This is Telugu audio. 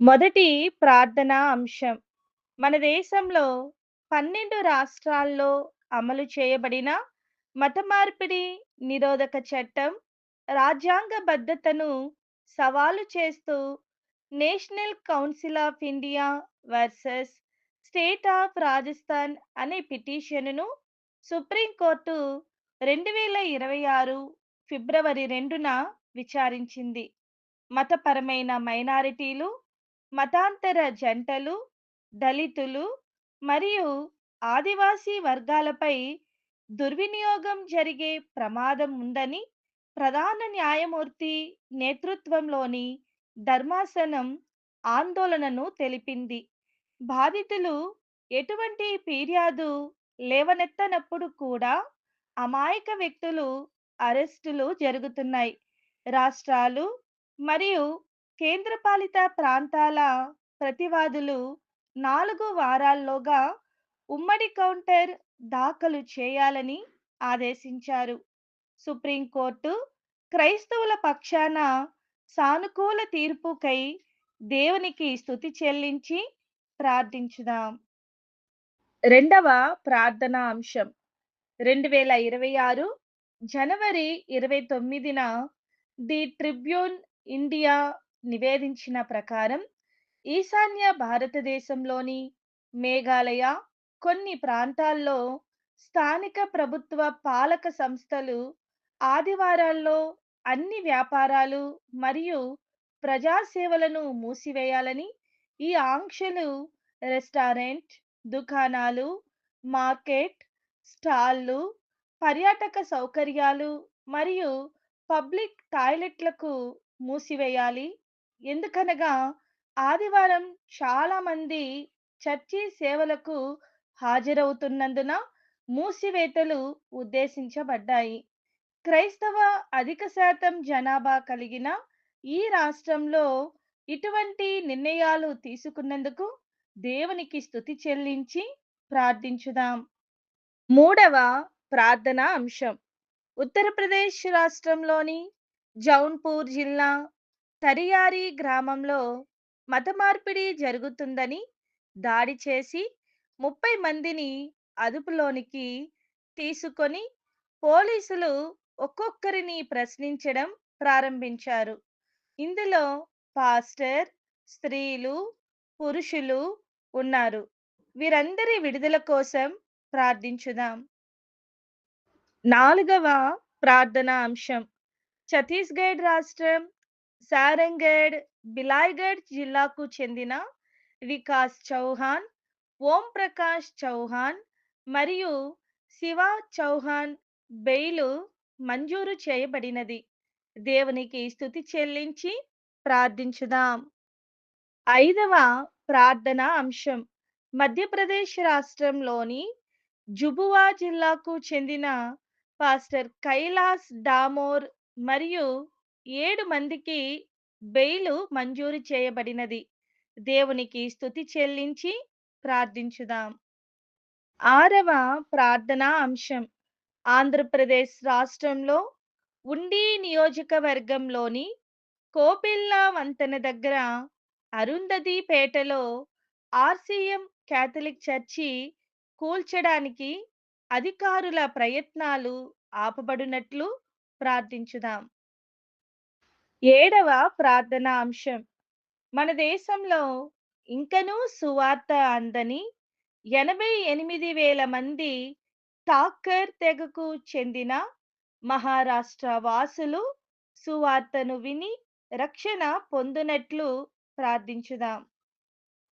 మొదటి ప్రార్థనా అంశం. మన దేశంలో 12 రాష్ట్రాల్లో అమలు చేయబడిన మత మార్పిడి నిరోధక చట్టం రాజ్యాంగ భద్రతను సవాలు చేస్తూ national council of India versus state of Rajasthan అనే పిటిషన్ను సుప్రీంకోర్టు 2026 ఫిబ్రవరి 2న విచారించింది. మతపరమైన మైనారిటీలు, మతాంతర జంటలు, దళితులు మరియు ఆదివాసీ వర్గాలపై దుర్వినియోగం జరిగే ప్రమాదం ఉందని ప్రధాన న్యాయమూర్తి నేతృత్వంలోని ధర్మాసనం ఆందోళనను తెలిపింది. బాధితులు ఎటువంటి ఫిర్యాదు లేవనెత్తనప్పుడు కూడా అమాయక వ్యక్తులు అరెస్టులు జరుగుతున్నాయి. రాష్ట్రాలు మరియు కేంద్రపాలిత ప్రాంతాల ప్రతివాదులు 4 వారాల్లోగా ఉమ్మడి కౌంటర్ దాఖలు చేయాలని ఆదేశించారు. సుప్రీంకోర్టు క్రైస్తవుల పక్షాన సానుకూల తీర్పుకై దేవునికి స్తుతి చెల్లించి ప్రార్థించుదాం. రెండవ ప్రార్థనా అంశం. 2026 జనవరి 29న ది ట్రిబ్యూన్ ఇండియా నివేదించిన ప్రకారం ఈశాన్య భారతదేశంలోని మేఘాలయ కొన్ని ప్రాంతాల్లో స్థానిక ప్రభుత్వ పాలక సంస్థలు ఆదివారాల్లో అన్ని వ్యాపారాలు మరియు ప్రజా సేవలను మూసివేయాలని ఈ ఆంక్షలు రెస్టారెంట్, దుకాణాలు, మార్కెట్, స్టాల్లు, పర్యాటక సౌకర్యాలు మరియు పబ్లిక్ టాయిలెట్లకు మూసివేయాలి. ఎందుకనగా ఆదివారం చాలా మంది చర్చి సేవలకు హాజరవుతున్నందున మూసివేతలు ఉద్దేశించబడ్డాయి. క్రైస్తవ అధిక శాతం జనాభా కలిగిన ఈ రాష్ట్రంలో ఇటువంటి నిర్ణయాలు తీసుకున్నందుకు దేవునికి స్తుతి చెల్లించి ప్రార్థించుదాం. మూడవ ప్రార్థనా అంశం. ఉత్తరప్రదేశ్ రాష్ట్రంలోని జౌన్పూర్ జిల్లా తరియారి గ్రామంలో మత మార్పిడి జరుగుతుందని దాడి చేసి 30 మందిని అదుపులోనికి తీసుకొని పోలీసులు ఒక్కొక్కరిని ప్రశ్నించడం ప్రారంభించారు. ఇందులో పాస్టర్, స్త్రీలు, పురుషులు ఉన్నారు. వీరందరి విడుదల కోసం ప్రార్థించుదాం. నాలుగవ ప్రార్థనా అంశం. ఛత్తీస్గఢ్ రాష్ట్రం సారంగఢ్, బిలాయ్గఢ్ జిల్లాకు చెందిన వికాస్ చౌహాన్, ఓం ప్రకాష్ చౌహాన్ మరియు శివ చౌహాన్ బెయిలు మంజూరు చేయబడినది. దేవునికి స్తుతి చెల్లించి ప్రార్థించుదాం. ఐదవ ప్రార్థనా అంశం. మధ్యప్రదేశ్ రాష్ట్రంలోని జుబువా జిల్లాకు చెందిన పాస్టర్ కైలాస్ డామోర్ మరియు 7 మందికి బెయిలు మంజూరు చేయబడినది. దేవునికి స్తుతి చెల్లించి ప్రార్థించుదాం. ఆరవ ప్రార్థనా అంశం. ఆంధ్రప్రదేశ్ రాష్ట్రంలో ఉండి నియోజకవర్గంలోని కోపిల్లా వంతెన దగ్గర అరుంధతిపేటలో ఆర్సీఎం క్యాథలిక్ చర్చి కూల్చడానికి అధికారుల ప్రయత్నాలు ఆపబడినట్లు ప్రార్థించుదాం. ఏడవ ప్రార్థనా అంశం. మన దేశంలో ఇంకనూ సువార్త అందని 88,000 మంది ఠాక్కర్ తెగకు చెందిన మహారాష్ట్ర వాసులు సువార్తను విని రక్షణ పొందునట్లు ప్రార్థించుదాం.